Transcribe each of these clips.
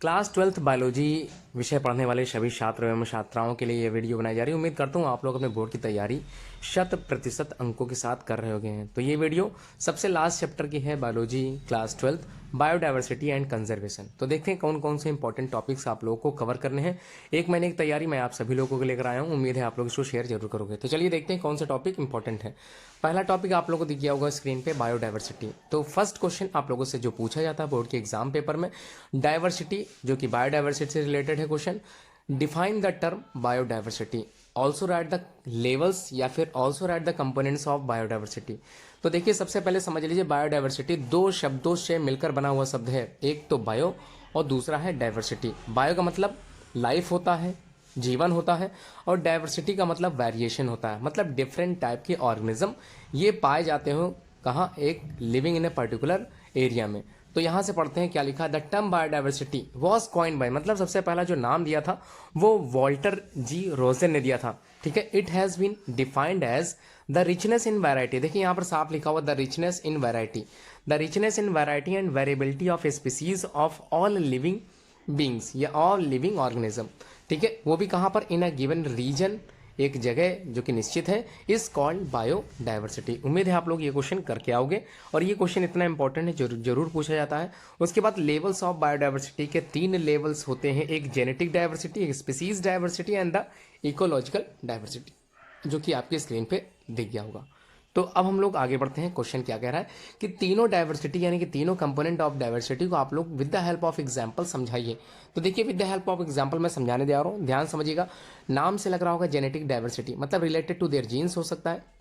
Class 12th biology विषय पढ़ने वाले सभी छात्र एवं छात्राओं के लिए ये वीडियो बनाई जा रही है। उम्मीद करता हूँ आप लोग अपने बोर्ड की तैयारी 100% अंकों के साथ कर रहे होंगे हैं। तो ये वीडियो सबसे लास्ट चैप्टर की है, biology class 12th biodiversity and conservation. तो देखते हैं कौन कौन से इंपॉर्टेंट टॉपिक्स आप लोगों को कवर करने हैं। एक महीने की तैयारी मैं आप सभी लोगों को लेकर आया हूँ। उम्मीद है आप लोग इसको शेयर जरूर करोगे। तो चलिए देखते हैं कौन सा टॉपिक इंपॉर्टेंट है। पहला टॉपिक आप लोगों को दिख गया होगा स्क्रीन पे, बायोडाइवर्सिटी। तो फर्स्ट क्वेश्चन आप लोगों से जो पूछा जाता है बोर्ड के एग्जाम पेपर में, डाइवर्सिटी जो कि बायोडाइवर्सिटी से रिलेटेड है question. Define the term biodiversity, also right the levels या फिर also right the components of biodiversity. तो देखिए सबसे पहले समझ लीजिए बायोडाइवर्सिटी दो शब्दों से मिलकर बना हुआ शब्द है। एक तो बायो और दूसरा है डाइवर्सिटी। बायो का मतलब लाइफ होता है, जीवन होता है, और डाइवर्सिटी का मतलब वेरिएशन होता है, मतलब डिफरेंट टाइप के ऑर्गेनिज्म ये पाए जाते हो कहाँ, एक living in a particular area में। तो यहां से पढ़ते हैं क्या लिखा, the term biodiversity was coined bye, मतलब सबसे पहला जो नाम दिया था वो वॉल्टर जी रोजन ने दिया था। ठीक है, it has been defined as the richness in variety. देखिए यहाँ पर साफ लिखा हुआ the richness in variety, the richness in variety and variability of species of all living beings या ऑल लिविंग ऑर्गेनिज्म। ठीक है, वो भी कहाँ पर, इन अ गिवन रीजन, एक जगह जो कि निश्चित है, इज कॉल्ड बायोडाइवर्सिटी। उम्मीद है आप लोग ये क्वेश्चन करके आओगे और ये क्वेश्चन इतना इंपॉर्टेंट है, जरूर पूछा जाता है। उसके बाद लेवल्स ऑफ बायोडाइवर्सिटी के 3 लेवल्स होते हैं, एक जेनेटिक डाइवर्सिटी, एक species diversity and the ecological diversity, जो कि आपके स्क्रीन पे दिख गया होगा। तो अब हम लोग आगे बढ़ते हैं। क्वेश्चन क्या कह रहा है कि तीनों डाइवर्सिटी यानी कि तीनों कंपोनेंट ऑफ डाइवर्सिटी को आप लोग with the help of example समझाइए। तो देखिए with the help of example मैं समझाने दे रहा हूँ, ध्यान समझिएगा। नाम से लग रहा होगा जेनेटिक डाइवर्सिटी, मतलब रिलेटेड टू देयर जीन्स हो सकता है।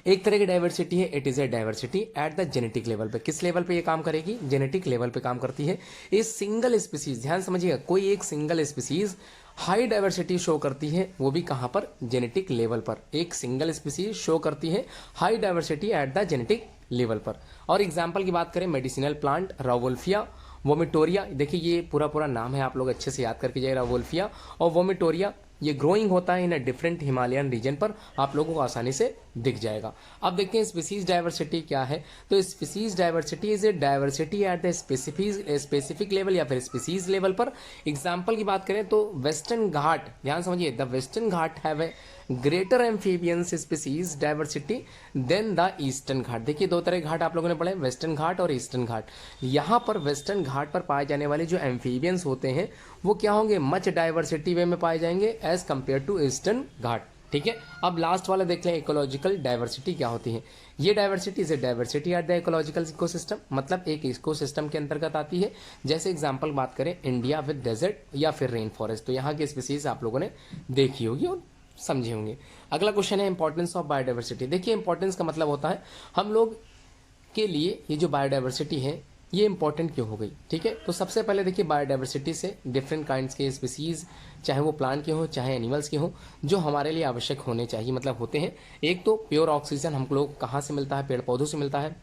एक तरह की डाइवर्सिटी है, it is A diversity at the genetic level पे। किस लेवल पे ये काम करेगी, जेनेटिक लेवल पे काम करती है। ये सिंगल स्पीसीज, ध्यान समझिएगा, कोई एक single species high diversity show करती है, वो भी कहां पर, जेनेटिक लेवल पर। एक सिंगल स्पीसीज शो करती है high diversity at the genetic level पर। और एग्जाम्पल की बात करें, मेडिसिनल प्लांट रावोल्फिया वोमिटोरिया, देखिए ये पूरा नाम है, आप लोग अच्छे से याद करके जाइए, रावोल्फिया और वोमिटोरिया। ये ग्रोइंग होता है इन अ डिफरेंट हिमालयन रीजन पर, आप लोगों को आसानी से दिख जाएगा। अब देखते हैं स्पीसीज डाइवर्सिटी क्या है। तो species diversity is a diversity at the specific level या फिर स्पीसीज लेवल पर। एग्जाम्पल की बात करें तो वेस्टर्न घाट, ध्यान समझिए, the western Ghat have a greater amphibians species diversity than the eastern Ghat. देखिए दो तरह के घाट आप लोगों ने पढ़े, वेस्टर्न घाट और ईस्टर्न घाट। यहाँ पर वेस्टर्न घाट पर पाए जाने वाले जो एम्फीबियंस होते हैं वो क्या होंगे, मच डाइवर्सिटी वे में पाए जाएंगे एज कंपेयर टू ईस्टर्न घाट। ठीक है, अब लास्ट वाला देख लें, इकोलॉजिकल डाइवर्सिटी क्या होती है। ये diversity is a diversity at the ecological ecosystem, मतलब एक इकोसिस्टम के अंतर्गत आती है। जैसे एग्जांपल बात करें इंडिया विद डेजर्ट या फिर रेन फॉरेस्ट, तो यहाँ की स्पीसीज आप लोगों ने देखी होगी और समझे होंगे। अगला क्वेश्चन है इंपॉर्टेंस ऑफ बायोडाइवर्सिटी। देखिए इंपॉर्टेंस का मतलब होता है हम लोग के लिए ये जो बायोडाइवर्सिटी है ये इंपॉर्टेंट क्यों हो गई। ठीक है, तो सबसे पहले देखिए बायोडाइवर्सिटी से डिफरेंट काइंड्स के स्पीसीज, चाहे वो प्लांट के हो चाहे एनिमल्स के हो, जो हमारे लिए आवश्यक होने चाहिए, मतलब होते हैं। एक तो प्योर ऑक्सीजन हम लोग कहाँ से मिलता है, पेड़ पौधों से मिलता है।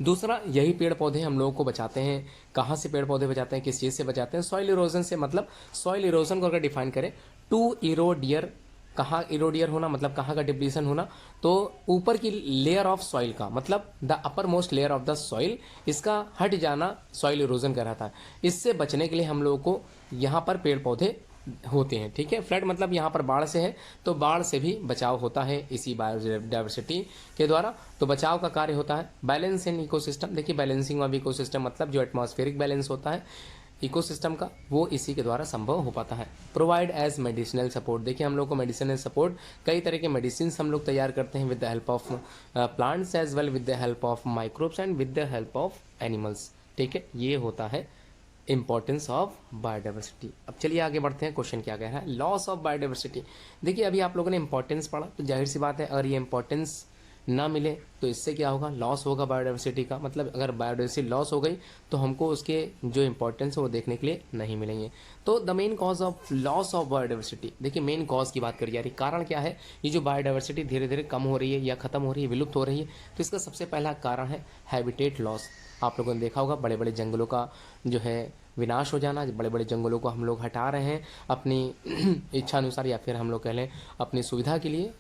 दूसरा, यही पेड़ पौधे हम लोगों को बचाते हैं, कहाँ से पेड़ पौधे बचाते हैं, किस चीज़ से बचाते हैं, सॉइल इरोजन से। मतलब सॉइल इरोजन को अगर डिफाइन करें, टू इरोडियर, कहाँ इरोडियर होना मतलब कहाँ का डिप्लीशन होना, तो ऊपर की लेयर ऑफ सॉइल का, मतलब the upper most layer of the soil, इसका हट जाना सॉइल इरोजन कहलाता है। इससे बचने के लिए हम लोगों को यहाँ पर पेड़ पौधे होते हैं। ठीक है, फ्लड मतलब यहाँ पर बाढ़ से है, तो बाढ़ से भी बचाव होता है इसी बायोडाइवर्सिटी के द्वारा। तो बचाव का कार्य होता है। बैलेंस इन इकोसिस्टम, देखिए बैलेंसिंग ऑफ इकोसिस्टम मतलब जो एटमॉस्फेरिक बैलेंस होता है इकोसिस्टम का, वो इसी के द्वारा संभव हो पाता है। प्रोवाइड एज मेडिसिनल सपोर्ट, देखिए हम लोग को मेडिसिनल सपोर्ट, कई तरह के मेडिसिन हम लोग तैयार करते हैं with the help of plants as well with the help of microbes and with the help of animals. ठीक है, ये होता है इंपॉर्टेंस ऑफ बायोडाइवर्सिटी। अब चलिए आगे बढ़ते हैं, क्वेश्चन क्या कह रहा है, लॉस ऑफ बायोडाइवर्सिटी। देखिए अभी आप लोगों ने इंपॉर्टेंस पढ़ा, तो जाहिर सी बात है अगर ये इंपॉर्टेंस ना मिले तो इससे क्या होगा, लॉस होगा बायोडाइवर्सिटी का। मतलब अगर बायोडाइवर्सिटी लॉस हो गई तो हमको उसके जो इंपॉर्टेंस है वो देखने के लिए नहीं मिलेंगे। तो the main cause of loss of biodiversity, देखिए मेन कॉज की बात करी जा रही, कारण क्या है, ये जो बायोडाइवर्सिटी धीरे धीरे कम हो रही है या खत्म हो रही है, विलुप्त हो रही है, तो इसका सबसे पहला कारण है हैबिटेट लॉस। आप लोगों ने देखा होगा बड़े बड़े जंगलों का जो है विनाश हो जाना, बड़े बड़े जंगलों को हम लोग हटा रहे हैं अपनी इच्छा अनुसार, या फिर हम लोग कह लें अपनी सुविधा के लिए।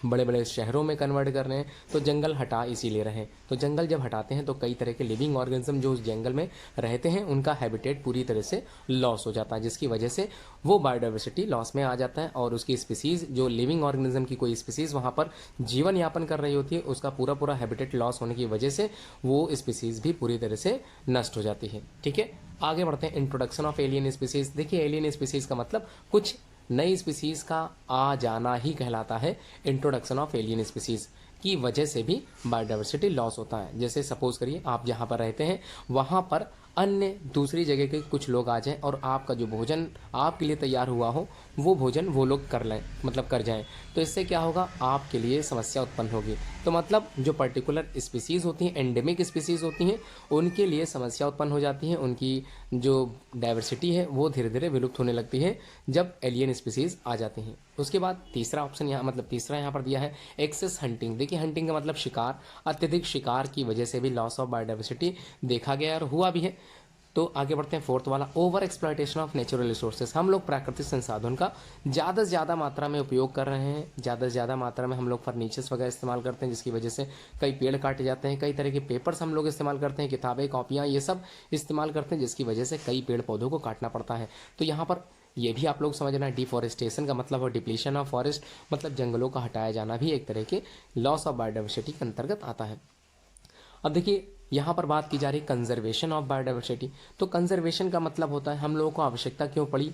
बड़े बड़े शहरों में कन्वर्ट कर रहे हैं, तो जंगल हटा इसीलिए रहे। तो जंगल जब हटाते हैं तो कई तरह के लिविंग ऑर्गेनिज्म जो उस जंगल में रहते हैं उनका हैबिटेट पूरी तरह से लॉस हो जाता है, जिसकी वजह से वो बायोडाइवर्सिटी लॉस में आ जाता है और उसकी स्पीसीज़, जो लिविंग ऑर्गेनिज्म की कोई स्पीसीज़ वहाँ पर जीवन यापन कर रही होती है, उसका पूरा पूरा हैबिटेट लॉस होने की वजह से वो स्पीसीज़ भी पूरी तरह से नष्ट हो जाती है। ठीक है, आगे बढ़ते हैं। Introduction of alien species. देखिए, एलियन स्पीसीज़ का मतलब कुछ नई स्पीसीज़ का आ जाना ही कहलाता है। इंट्रोडक्शन ऑफ एलियन स्पीसीज़ की वजह से भी बायोडाइवर्सिटी लॉस होता है। जैसे सपोज करिए आप जहाँ पर रहते हैं वहाँ पर अन्य दूसरी जगह के कुछ लोग आ जाएं और आपका जो भोजन आपके लिए तैयार हुआ हो वो भोजन वो लोग कर लें, मतलब कर जाएं, तो इससे क्या होगा, आपके लिए समस्या उत्पन्न होगी। तो मतलब जो पर्टिकुलर स्पीसीज़ होती हैं, एंडेमिक स्पीसीज़ होती हैं, उनके लिए समस्या उत्पन्न हो जाती है। उनकी जो डाइवर्सिटी है वो धीरे धीरे विलुप्त होने लगती है जब एलियन स्पीसीज़ आ जाती हैं। उसके बाद तीसरा ऑप्शन यहाँ, मतलब तीसरा यहाँ पर दिया है एक्सेस हंटिंग। देखिए, हंटिंग का मतलब शिकार, अत्यधिक शिकार की वजह से भी लॉस ऑफ बायोडाइवर्सिटी देखा गया और हुआ भी है। तो आगे बढ़ते हैं, फोर्थ वाला, over exploitation of natural resources. हम लोग प्राकृतिक संसाधन का ज़्यादा से ज़्यादा मात्रा में उपयोग कर रहे हैं, ज़्यादा से ज़्यादा मात्रा में हम लोग फर्नीचर्स वगैरह इस्तेमाल करते हैं, जिसकी वजह से कई पेड़ काटे जाते हैं, कई तरह के पेपर्स हम लोग इस्तेमाल करते हैं, किताबें, कॉपियाँ, ये सब इस्तेमाल करते हैं, जिसकी वजह से कई पेड़ पौधों को काटना पड़ता है। तो यहाँ पर ये भी आप लोग समझना, डिफॉरेस्टेशन का मतलब है डिप्लीशन ऑफ फॉरेस्ट, मतलब जंगलों का हटाया जाना भी एक तरह के लॉस ऑफ बायोडाइवर्सिटी के अंतर्गत आता है। अब देखिए, यहाँ पर बात की जा रही कंजर्वेशन ऑफ बायोडाइवर्सिटी। तो कंजर्वेशन का मतलब होता है हम लोगों को आवश्यकता क्यों पड़ी,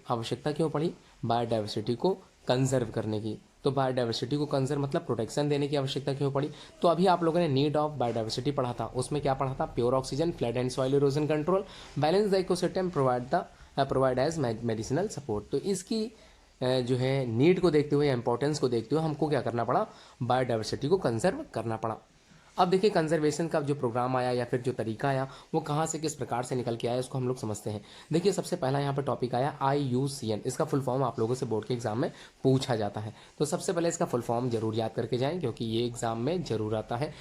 आवश्यकता क्यों पड़ी बायोडाइवर्सिटी को कंजर्व करने की। तो बायोडाइवर्सिटी को कंजर्व मतलब प्रोटेक्शन देने की आवश्यकता क्यों पड़ी। तो अभी आप लोगों ने नीड ऑफ बायोडाइवर्सिटी पढ़ा था, उसमें क्या पढ़ा था, pure oxygen, flood and soil erosion control, balance the ecosystem, provide as medicinal support. तो इसकी जो है नीड को देखते हुए, इंपॉर्टेंस को देखते हुए हमको क्या करना पड़ा, बायोडाइवर्सिटी को कंजर्व करना पड़ा। अब देखिए, कंजर्वेशन का जो प्रोग्राम आया या फिर जो तरीका आया वो कहाँ से किस प्रकार से निकल के आया, इसको हम लोग समझते हैं। देखिए, सबसे पहला यहाँ पर टॉपिक आया IUCN। इसका फुल फॉर्म आप लोगों से बोर्ड के एग्जाम में पूछा जाता है, तो सबसे पहले इसका फुल फॉर्म जरूर याद करके जाएं, क्योंकि ये एग्जाम में जरूर आता है।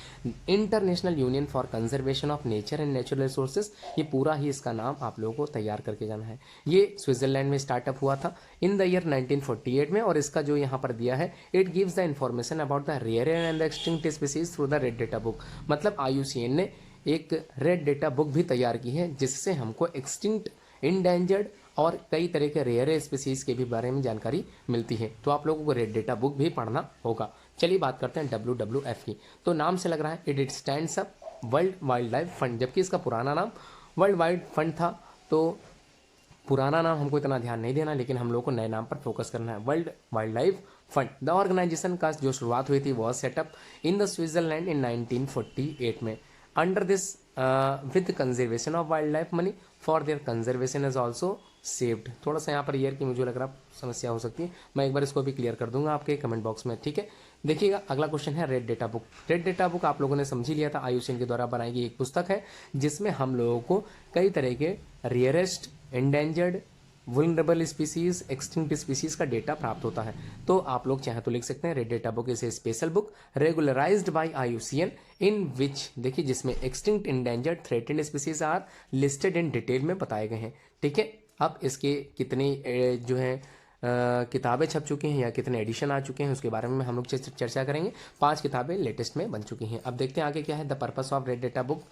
International union for conservation of nature and natural resources, ये पूरा ही इसका नाम आप लोगों को तैयार करके जाना है। ये स्विट्जरलैंड में स्टार्टअप हुआ था इन द ईयर 1948 में, और इसका जो यहाँ पर दिया है, it gives the information about the rare and the extinct species through the red data book. मतलब IUCN ने एक रेड डेटा बुक भी तैयार की है, जिससे हमको एक्सटिंक्ट, इंडेंजर्ड और कई तरह के रेयर स्पीसीज के भी बारे में जानकारी मिलती है। तो आप लोगों को रेड डेटा बुक भी पढ़ना होगा। चलिए बात करते हैं WWF की। तो नाम से लग रहा है it stands up world wild life fund, जबकि इसका पुराना नाम वर्ल्ड वाइड फंड था। तो पुराना नाम हमको इतना ध्यान नहीं देना, लेकिन हम लोग को नए नाम पर फोकस करना है, world wild life fund. The organisation का जो शुरुआत हुई थी was set up in the Switzerland in 1948 में। Under this with conservation of wild life money for their conservation is also saved. थोड़ा सा यहाँ पर ईयर की मुझे लग रहा समस्या हो सकती है, मैं एक बार इसको भी क्लियर कर दूंगा आपके कमेंट बॉक्स में। ठीक है, देखिएगा, अगला क्वेश्चन है red data book. Red data book आप लोगों ने समझ ही लिया था, IUCN के द्वारा बनाई गई एक पुस्तक है, जिसमें हम लोगों को कई तरह के rarest, endangered, vulnerable species, extinct species का डेटा प्राप्त होता है। तो आप लोग चाहे तो लिख सकते हैं, red data book is a special book regularised by IUCN in which, देखिए, जिसमें extinct, endangered, threatened species are listed in detail में बताए गए हैं। ठीक है, अब इसके कितनी जो है किताबें छप चुकी हैं या कितने एडिशन आ चुके हैं उसके बारे में हम लोग चर्चा करेंगे। 5 किताबें लेटेस्ट में बन चुकी हैं। अब देखते हैं आगे क्या है, the purpose of red data book.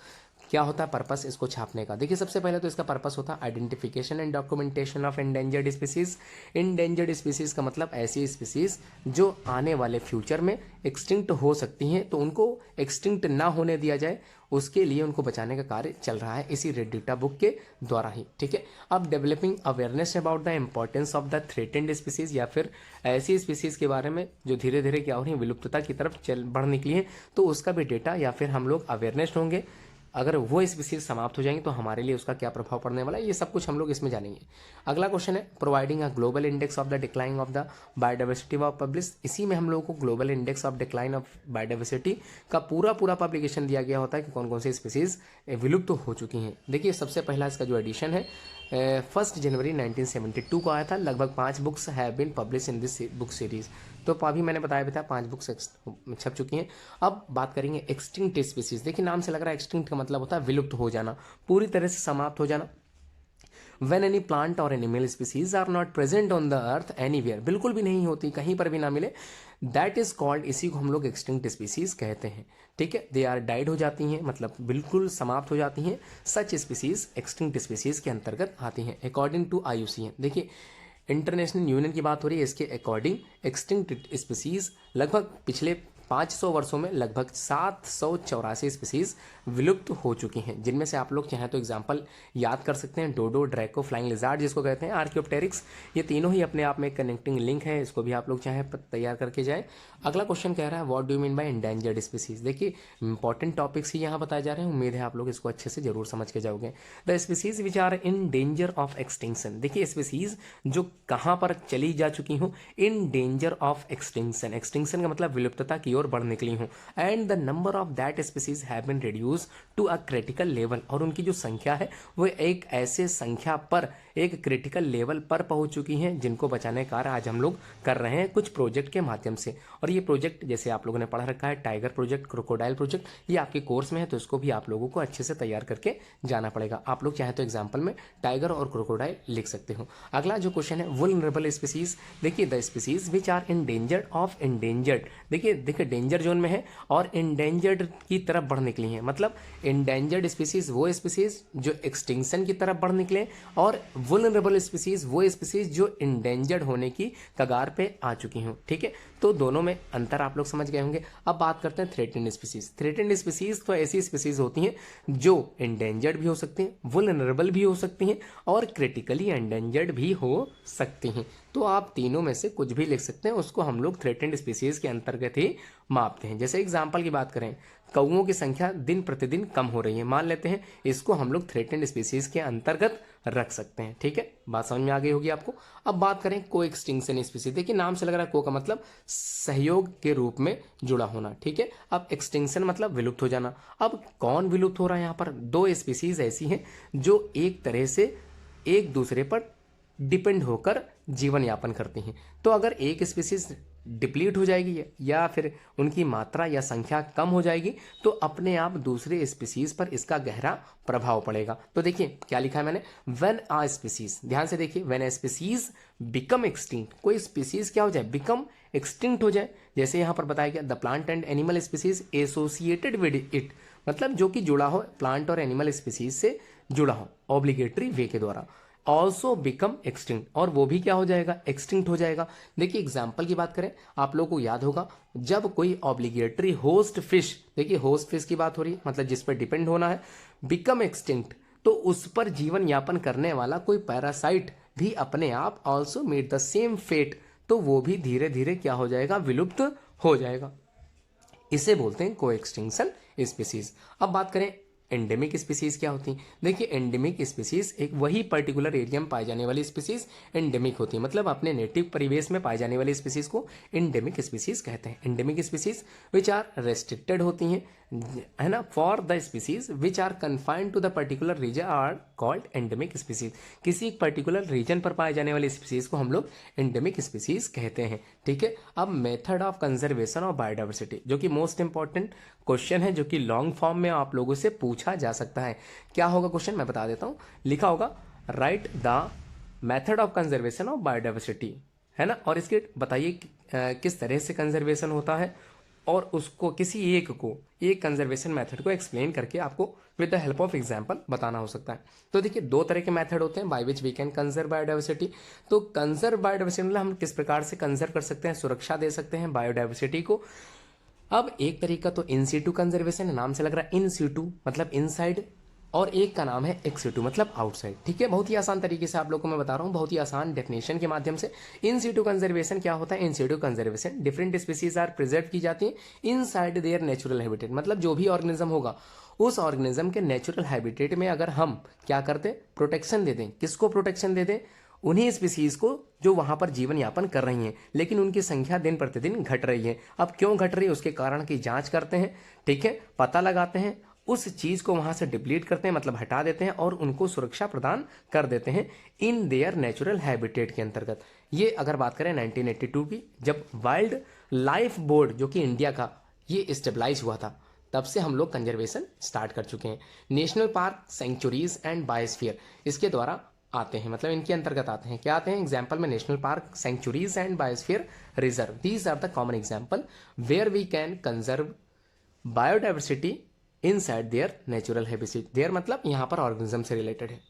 क्या होता है पर्पस इसको छापने का। देखिए, सबसे पहले तो इसका पर्पस होता है identification and documentation of endangered species. Endangered species का मतलब ऐसी स्पीसीज जो आने वाले फ्यूचर में एक्सटिंक्ट हो सकती हैं, तो उनको एक्सटिंक्ट ना होने दिया जाए, उसके लिए उनको बचाने का कार्य चल रहा है इसी रेड डेटा बुक के द्वारा ही। ठीक है, अब developing awareness about the importance of the threatened species, या फिर ऐसी स्पीसीज के बारे में जो धीरे धीरे क्या हो रही है, विलुप्तता की तरफ बढ़ निकली है, तो उसका भी डेटा या फिर हम लोग अवेयरनेस होंगे। अगर वो स्पीसीज समाप्त हो जाएंगे तो हमारे लिए उसका क्या प्रभाव पड़ने वाला है, ये सब कुछ हम लोग इसमें जानेंगे। अगला क्वेश्चन है providing a global index of the decline of the biodiversity of publish. इसी में हम लोग को global index of decline of biodiversity का पूरा पब्लिकेशन दिया गया होता है कि कौन कौन सी स्पीसीज विलुप्त हो चुकी हैं। देखिए, सबसे पहला इसका जो एडिशन है 1 जनवरी 1972 को आया था। लगभग 5 books have been publish in this book series. तो अभी मैंने बताया भी था 5 बुक्स छप चुकी हैं। अब बात करेंगे एक्सटिंक्ट स्पीसीज। देखिए, नाम से लग रहा है एक्सटिंक्ट का मतलब होता है विलुप्त हो जाना, पूरी तरह से समाप्त हो जाना। व्हेन एनी प्लांट और animal species are not present on the earth anywhere, बिल्कुल भी नहीं होती, कहीं पर भी ना मिले, दैट इज कॉल्ड, इसी को हम लोग एक्सटिंक्ट स्पीसीज कहते हैं। ठीक है, दे आर डाइड हो जाती हैं, मतलब बिल्कुल समाप्त हो जाती हैं। सच स्पीसीज एक्सटिंक्ट स्पीसीज के अंतर्गत आती हैं अकॉर्डिंग टू IUCN। देखिए इंटरनेशनल यूनियन की बात हो रही है, इसके अकॉर्डिंग एक्सटिंक्ट स्पीसीज लगभग पिछले 500 वर्षों में लगभग 784 स्पीसीज विलुप्त हो चुकी हैं, जिनमें से आप लोग चाहें तो एग्जांपल याद कर सकते हैं, डोडो, ड्रैको, फ्लाइंग लिजार्ड जिसको कहते हैं, आर्कियोप्टेरिक्स, ये तीनों ही अपने आप में कनेक्टिंग लिंक है, इसको भी आप लोग चाहें तैयार करके जाएं। अगला क्वेश्चन कह रहा है what do you mean by endangered species. देखिए इंपॉर्टेंट टॉपिक्स ही यहाँ बताए जा रहे हैं, उम्मीद है आप लोग इसको अच्छे से जरूर समझ के जाओगे। The species which are in danger of extinction, देखिए स्पीसीज जो कहाँ पर चली जा चुकी हूँ, in danger of extinction, extinction का मतलब विलुप्तता की ओर बढ़ निकली हूँ, and the number of that species have been reduce to a critical level, और उनकी जो संख्या है वो एक ऐसे संख्या पर, एक क्रिटिकल लेवल पर पहुंच चुकी हैं, जिनको बचाने का कार्य आज हम लोग कर रहे हैं कुछ प्रोजेक्ट के माध्यम से। और ये प्रोजेक्ट जैसे आप लोगों ने पढ़ रखा है, टाइगर प्रोजेक्ट, क्रोकोडाइल प्रोजेक्ट, ये आपके कोर्स में है, तो इसको भी आप लोगों को अच्छे से तैयार करके जाना पड़ेगा। आप लोग चाहे तो एग्जाम्पल में टाइगर और क्रोकोडाइल लिख सकते हो। अगला जो क्वेश्चन है वुल्नरेबल स्पीसीज, देखिए the species which are endangered of endangered, देखिए डेंजर जोन में है और इंडेंजर्ड की तरफ बढ़ निकली हैं, मतलब इंडेंजर्ड स्पीसीज वो स्पीसीज जो एक्सटिंक्शन की तरफ बढ़ निकले, और वुल्नरेबल स्पीसीज वो स्पीसीज जो इंडेंजर्ड होने की कगार पे आ चुकी हूँ। ठीक है, तो दोनों में अंतर आप लोग समझ गए होंगे। अब बात करते हैं थ्रेटेंड स्पीसीज। थ्रेटेंड स्पीसीज तो ऐसी स्पीसीज होती हैं जो इंडेंजर्ड भी हो सकती हैं, वुल्नरेबल भी हो सकती हैं, और क्रिटिकली एंडेंजर्ड भी हो सकती हैं। तो आप तीनों में से कुछ भी लिख सकते हैं, उसको हम लोग थ्रेटेंड स्पीसीज के अंतर्गत ही मापते हैं। जैसे एग्जाम्पल की बात करें, कौओं की संख्या दिन प्रतिदिन कम हो रही है, मान लेते हैं, इसको हम लोग थ्रेटेंड स्पीसीज के अंतर्गत रख सकते हैं। ठीक है, बात समझ में आ गई होगी आपको। अब बात करें को एक्सटिंक्शन स्पीसीज, देखिए नाम से लग रहा है को का मतलब सहयोग के रूप में जुड़ा होना। ठीक है, अब एक्सटिंक्शन मतलब विलुप्त हो जाना। अब कौन विलुप्त हो रहा है यहाँ पर, दो स्पीसीज ऐसी हैं जो एक तरह से एक दूसरे पर डिपेंड होकर जीवन यापन करती हैं। तो अगर एक स्पीसीज डिप्लीट हो जाएगी या फिर उनकी मात्रा या संख्या कम हो जाएगी, तो अपने आप दूसरे स्पीसीज पर इसका गहरा प्रभाव पड़ेगा। तो देखिए क्या लिखा है मैंने, व्हेन आ स्पीसीज, ध्यान से देखिए, when a species become extinct, कोई स्पीसीज क्या हो जाए, बिकम एक्सटिंक्ट हो जाए। जैसे यहाँ पर बताया गया the plant and animal species associated with it, मतलब जो कि जुड़ा हो, प्लांट और एनिमल स्पीसीज से जुड़ा हो ऑब्लिगेटरी वे के द्वारा, ऑल्सो बिकम एक्सटिंक्ट, और वो भी क्या हो जाएगा, एक्सटिंक्ट हो जाएगा। देखिए एग्जाम्पल की बात करें, आप लोगों को याद होगा जब कोई ऑब्लिगेटरी होस्ट फिश, देखिए होस्ट फिश की बात हो रही है, मतलब जिस पर डिपेंड होना है, बिकम एक्सटिंक्ट, तो उस पर जीवन यापन करने वाला कोई पैरासाइट भी अपने आप also made the same fate, तो वो भी धीरे धीरे क्या हो जाएगा, विलुप्त हो जाएगा। इसे बोलते हैं को एक्सटिंक्शन स्पीसीज। अब बात करें एंडेमिक स्पीसीज क्या होती हैं, देखिए एंडेमिक स्पीसीज एक वही पर्टिकुलर एरिया में पाई जाने वाली स्पीसीज एंडेमिक होती है, मतलब अपने नेटिव परिवेश में पाई जाने वाली स्पीसीज को एंडेमिक स्पीसीज कहते हैं। Endemic species which are restricted होती हैं, है ना, for the species which are confined to the particular region are called endemic species. किसी एक पर्टिकुलर रीजन पर पाए जाने वाली स्पीसीज को हम लोग एंडेमिक स्पीसीज कहते हैं। ठीक है, अब method of conservation of biodiversity, जो कि मोस्ट इंपॉर्टेंट क्वेश्चन है, जो कि लॉन्ग फॉर्म में आप लोगों से पूछा जा सकता है। क्या होगा क्वेश्चन, मैं बता देता हूं, लिखा होगा right the method of conservation of biodiversity, है ना, और इसके बताइए किस तरह से कंजर्वेशन होता है, और उसको किसी एक कंजर्वेशन मेथड को एक्सप्लेन करके आपको with the help of example बताना हो सकता है। तो देखिए दो तरह के मेथड होते हैं by which we can conserve biodiversity. तो कंजर्व बायोडाइवर्सिटी मतलब हम किस प्रकार से कंजर्व कर सकते हैं, सुरक्षा दे सकते हैं बायोडाइवर्सिटी को। अब एक तरीका तो इन सीटू कंजर्वेशन है, नाम से लग रहा है इन सीटू मतलब इनसाइड, और एक का नाम है एक्स सीटू मतलब आउटसाइड। ठीक है, बहुत ही आसान तरीके से आप लोगों को मैं बता रहा हूँ, बहुत ही आसान डेफिनेशन के माध्यम से। इन सीटू कंजर्वेशन क्या होता है, in situ conservation different species are preserve की जाती है इनसाइड देयर नेचुरल हैबिटेट, मतलब जो भी ऑर्गेनिज्म होगा उस ऑर्गेनिज्म के नेचुरल हैबिटेट में अगर हम क्या करते, प्रोटेक्शन दे दें। किसको प्रोटेक्शन दे दें, उन्हीं स्पीसीज को जो वहां पर जीवन यापन कर रही हैं, लेकिन उनकी संख्या दिन प्रतिदिन घट रही है। अब क्यों घट रही है, उसके कारण की जांच करते हैं। ठीक है, पता लगाते हैं, उस चीज को वहां से डिप्लीट करते हैं, मतलब हटा देते हैं, और उनको सुरक्षा प्रदान कर देते हैं इन देयर नेचुरल हैबिटेट के अंतर्गत। ये अगर बात करें 1982 की, जब वाइल्ड लाइफ बोर्ड जो कि इंडिया का ये स्टेबलाइज हुआ था, तब से हम लोग कंजर्वेशन स्टार्ट कर चुके हैं। National park, sanctuaries and biosphere, इसके द्वारा आते हैं, मतलब इनके अंतर्गत आते हैं। क्या आते हैं एग्जाम्पल में? National park, sanctuaries and biosphere reserve, these are the common example where we can conserve biodiversity inside their natural habitat. Their मतलब यहाँ पर ऑर्गेनिज्म से रिलेटेड है।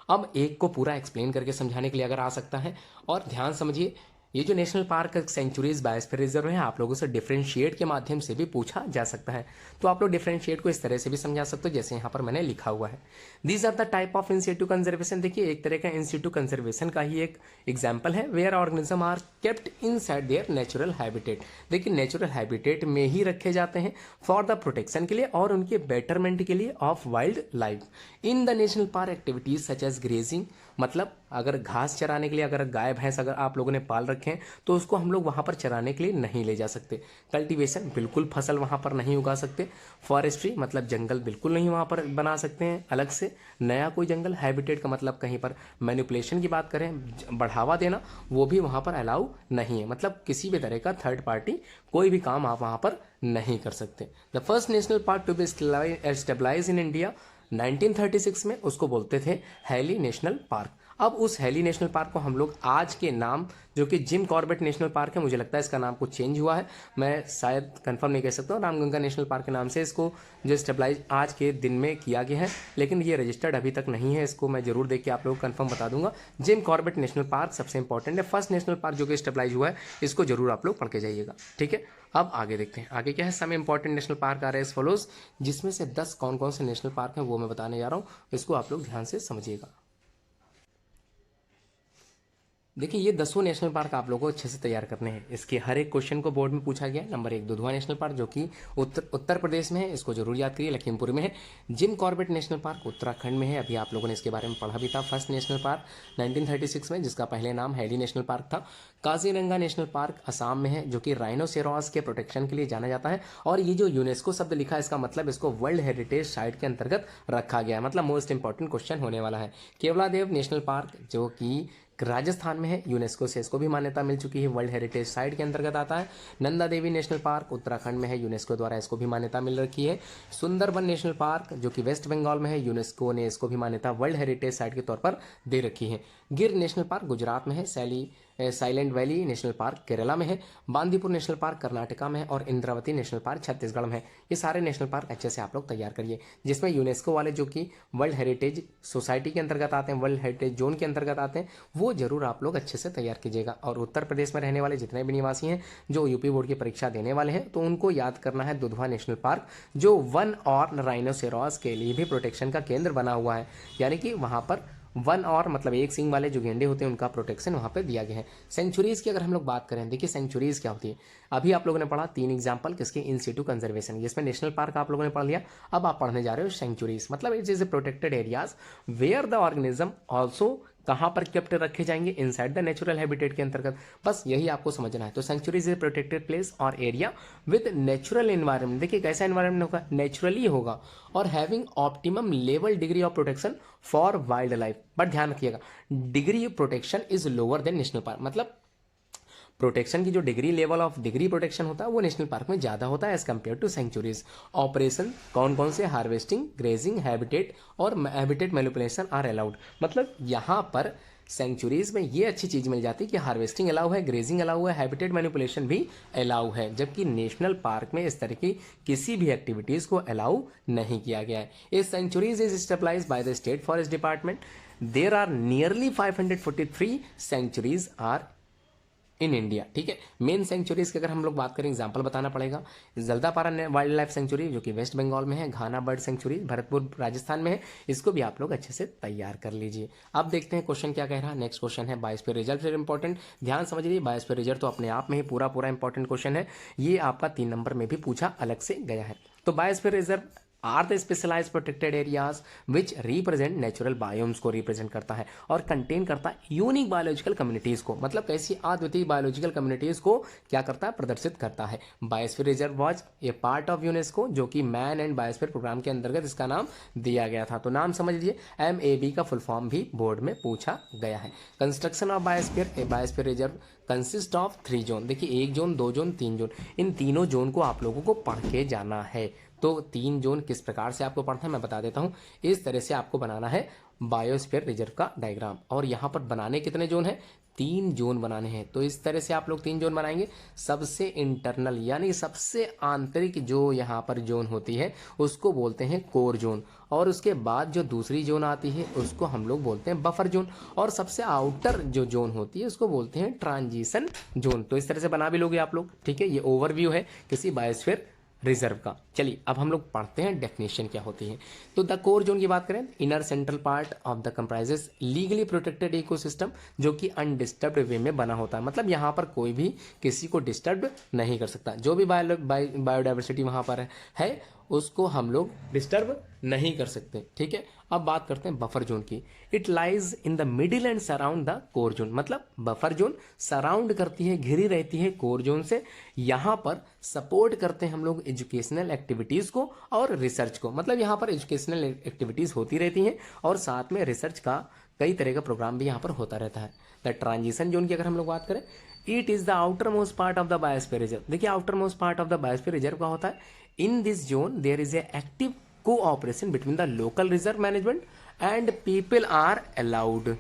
अब एक को पूरा एक्सप्लेन करके समझाने के लिए अगर आ सकता है, और ध्यान समझिए, ये जो national park, sanctuaries, biosphere reserve है, आप लोगों से डिफरेंशिएट के माध्यम से भी पूछा जा सकता है। तो आप लोग डिफरेंशिएट को इस तरह से भी समझा सकते हो जैसे यहाँ पर मैंने लिखा हुआ है। These are the type of in situ conservation. देखिए एक तरह का इन सिटू कंजर्वेशन का ही एक एग्जाम्पल है, where organism are kept in side their natural habitat. देखिए नेचुरल हैबिटेट में ही रखे जाते हैं फॉर द प्रोटेक्शन के लिए और उनके बेटरमेंट के लिए of wild life. In the national park activities such as grazing, मतलब अगर घास चराने के लिए, अगर गाय भैंस अगर आप लोगों ने पाल रखे हैं तो उसको हम लोग वहां पर चराने के लिए नहीं ले जा सकते। कल्टीवेशन, बिल्कुल फसल वहां पर नहीं उगा सकते। फॉरेस्ट्री मतलब जंगल बिल्कुल नहीं वहां पर बना सकते हैं अलग से नया कोई जंगल। हैबिटेट का मतलब कहीं पर मैनिपुलेशन की बात करें, बढ़ावा देना, वो भी वहां पर अलाउ नहीं है। मतलब किसी भी तरह का थर्ड पार्टी कोई भी काम आप वहां पर नहीं कर सकते। The first national park to be stabilize in India 1936 में, उसको बोलते थे हैली नेशनल पार्क। अब उस हैली नेशनल पार्क को हम लोग आज के नाम, जो कि जिम कॉर्बेट नेशनल पार्क है, मुझे लगता है इसका नाम कुछ चेंज हुआ है, मैं शायद कंफर्म नहीं कह सकता हूँ, रामगंगा नेशनल पार्क के नाम से इसको जो स्टेबलाइज आज के दिन में किया गया है, लेकिन ये रजिस्टर्ड अभी तक नहीं है। इसको मैं जरूर देख के आप लोग कंफर्म बता दूंगा। जिम कॉर्बेट नेशनल पार्क सबसे इंपॉर्टेंट है, फर्स्ट नेशनल पार्क जो कि स्टेबलाइज हुआ है, इसको जरूर आप लोग पढ़ के जाइएगा। ठीक है, अब आगे देखते हैं आगे क्या है। सम इंपॉर्टेंट नेशनल पार्क आ रहे हैं फॉलोज, जिसमें से 10 कौन कौन से नेशनल पार्क हैं वो मैं बताने जा रहा हूँ, इसको आप लोग ध्यान से समझिएगा। देखिए ये 10 नेशनल पार्क आप लोगों को अच्छे से तैयार करने हैं। इसके हर एक क्वेश्चन को बोर्ड में पूछा गया है। नंबर 1 दुधवा नेशनल पार्क जो कि उत्तर प्रदेश में है, इसको जरूर याद करिए, लखीमपुर में है। Jim Corbett national park Uttarakhand में है, अभी आप लोगों ने इसके बारे में पढ़ा भी था। फर्स्ट नेशनल पार्क 1936 में, जिसका पहले नाम हैली नेशनल पार्क था। काजीरंगा नेशनल पार्क असम में है, जो कि राइनोसेरोस के प्रोटेक्शन के लिए जाना जाता है। और ये जो यूनेस्को शब्द लिखा है, इसका मतलब इसको वर्ल्ड हेरिटेज साइट के अंतर्गत रखा गया है, मतलब मोस्ट इंपॉर्टेंट क्वेश्चन होने वाला है। केवलादेव नेशनल पार्क जो कि राजस्थान में है, यूनेस्को से इसको भी मान्यता मिल चुकी है, वर्ल्ड हेरिटेज साइट के अंतर्गत आता है। नंदा देवी नेशनल पार्क उत्तराखंड में है, यूनेस्को द्वारा इसको भी मान्यता मिल रखी है। सुंदरबन नेशनल पार्क जो कि वेस्ट बंगाल में है, यूनेस्को ने इसको भी मान्यता वर्ल्ड हेरिटेज साइट के तौर पर दे रखी है। गिर नेशनल पार्क गुजरात में है, silent valley national park Kerala में है, बांदीपुर नेशनल पार्क कर्नाटका में है और इंद्रावती नेशनल पार्क छत्तीसगढ़ में है। ये सारे नेशनल पार्क अच्छे से आप लोग तैयार करिए, जिसमें यूनेस्को वाले जो कि वर्ल्ड हेरिटेज सोसाइटी के अंतर्गत आते हैं, वर्ल्ड हेरिटेज जोन के अंतर्गत आते हैं, वो जरूर आप लोग अच्छे से तैयार कीजिएगा। और उत्तर प्रदेश में रहने वाले जितने भी निवासी हैं जो यूपी बोर्ड की परीक्षा देने वाले हैं, तो उनको याद करना है दुधवा नेशनल पार्क, जो वन और राइनोसेरोस के लिए भी प्रोटेक्शन का केंद्र बना हुआ है। यानी कि वहां पर वन और मतलब एक सिंग वाले जो गेंडे होते हैं उनका प्रोटेक्शन वहां पे दिया गया है। सेंचुरीज की अगर हम लोग बात करें, देखिए सेंचुरीज क्या होती है। अभी आप लोगों ने पढ़ा 3 एग्जांपल किसके, इन सिटू कंजर्वेशन, जिसमें नेशनल पार्क आप लोगों ने पढ़ लिया। अब आप पढ़ने जा रहे हो सेंचुरीज, मतलब it is a protected areas where the organism also कहां पर केप्ट रखे जाएंगे, इनसाइड द नेचुरल हैबिटेट के अंतर्गत। बस यही आपको समझना है। तो सेंचुरीज इज प्रोटेक्टेड प्लेस और एरिया विद नेचुरल एनवायरनमेंट। देखिए कैसा एनवायरनमेंट होगा, नेचुरली होगा, और having optimum level degree of protection for wild life. But ध्यान रखिएगा, degree protection is lower than national park, मतलब प्रोटेक्शन की जो degree level of degree protection होता है वो नेशनल पार्क में ज्यादा होता है as compare to sanctuaries. Operation कौन कौन से, हार्वेस्टिंग, ग्रेजिंग, हैबिटेट और हैबिटेट मैनिपुलेशन आर अलाउड। मतलब यहाँ पर सेंचुरीज में ये अच्छी चीज मिल जाती है कि हार्वेस्टिंग अलाउ है, ग्रेजिंग अलाउ है, हैबिटेट मैनिपुलेशन भी अलाउ है, जबकि नेशनल पार्क में इस तरह की किसी भी एक्टिविटीज को अलाउ नहीं किया गया है। ये sanctuaries is stabilized by the state forest department. There are nearly 543 sanctuaries are in India. ठीक है, मेन सेंचुरीज की अगर हम लोग बात करें, एग्जांपल बताना पड़ेगा। जल्दापारा वाइल्ड लाइफ सेंचुरी जो कि वेस्ट बंगाल में है, घाना बर्ड सेंचुरी भरतपुर राजस्थान में है, इसको भी आप लोग अच्छे से तैयार कर लीजिए। अब देखते हैं क्वेश्चन क्या कह रहा है। नेक्स्ट क्वेश्चन है बायोस्फीयर रिजर्व से इंपॉर्टेंट, ध्यान समझ लीजिए। बायोस्फीयर रिजर्व तो अपने आप में ही पूरा इंपॉर्टेंट क्वेश्चन है, ये आपका 3 नंबर में भी पूछा अलग से गया है। तो biosphere reserve are the specialized protected areas which represent natural biomes को रिप्रेजेंट करता है और कंटेन करता है यूनिक बायोलॉजिकल कम्युनिटीज को, मतलब कैसी अद्वितीय बायोलॉजिकल कम्युनिटीज को क्या करता है, प्रदर्शित करता है। Biosphere reserve was a part of UNESCO, जो कि मैन एंड बायोस्फीयर प्रोग्राम के अंतर्गत इसका नाम दिया गया था। तो नाम समझ लीजिए, MAB का फुल फॉर्म भी बोर्ड में पूछा गया है। Construction of biosphere, A biosphere reserve consist of 3 zone. देखिए 1 जोन, 2 जोन, 3 जोन, इन तीनों जोन को आप लोगों को पढ़ के जाना है। तो 3 जोन किस प्रकार से आपको पढ़ना है मैं बता देता हूँ। इस तरह से आपको बनाना है बायोस्फीयर रिजर्व का डायग्राम, और यहाँ पर बनाने कितने जोन हैं, 3 जोन बनाने हैं। तो इस तरह से आप लोग 3 जोन बनाएंगे। सबसे इंटरनल यानी सबसे आंतरिक जो यहाँ पर जोन होती है उसको बोलते हैं कोर जोन, और उसके बाद जो दूसरी जोन आती है उसको हम लोग बोलते हैं बफर जोन, और सबसे आउटर जो जोन होती है उसको बोलते हैं ट्रांजिशन जोन। तो इस तरह से बना भी लोगे आप लोग, ठीक है। ये ओवरव्यू है किसी बायोस्फीयर रिजर्व का। चलिए अब हम लोग पढ़ते हैं डेफिनेशन क्या होती है। तो द कोर जोन की बात करें, inner central part of the comprises legally protected ecosystem, जो कि अनडिस्टर्ब्ड वे में बना होता है। मतलब यहाँ पर कोई भी किसी को डिस्टर्ब नहीं कर सकता। जो भी बायोडाइवर्सिटी वहाँ पर है उसको हम लोग डिस्टर्ब नहीं कर सकते, ठीक है। अब बात करते हैं बफर जोन की। It lies in the middle and surround the core zone, मतलब बफर जोन सराउंड करती है, घिरी रहती है कोर जोन से। यहाँ पर सपोर्ट करते हैं हम लोग एजुकेशनल एक्टिविटीज को और रिसर्च को, मतलब यहाँ पर एजुकेशनल एक्टिविटीज होती रहती हैं और साथ में रिसर्च का कई तरह का प्रोग्राम भी यहाँ पर होता रहता है। द ट्रांजिशन जोन की अगर हम लोग बात करें, it is the outermost part of the biosphere reserve. देखिए outermost part of the biosphere reserve का होता है। In this zone there is a active cooperation between the local reserve management and people are allowed.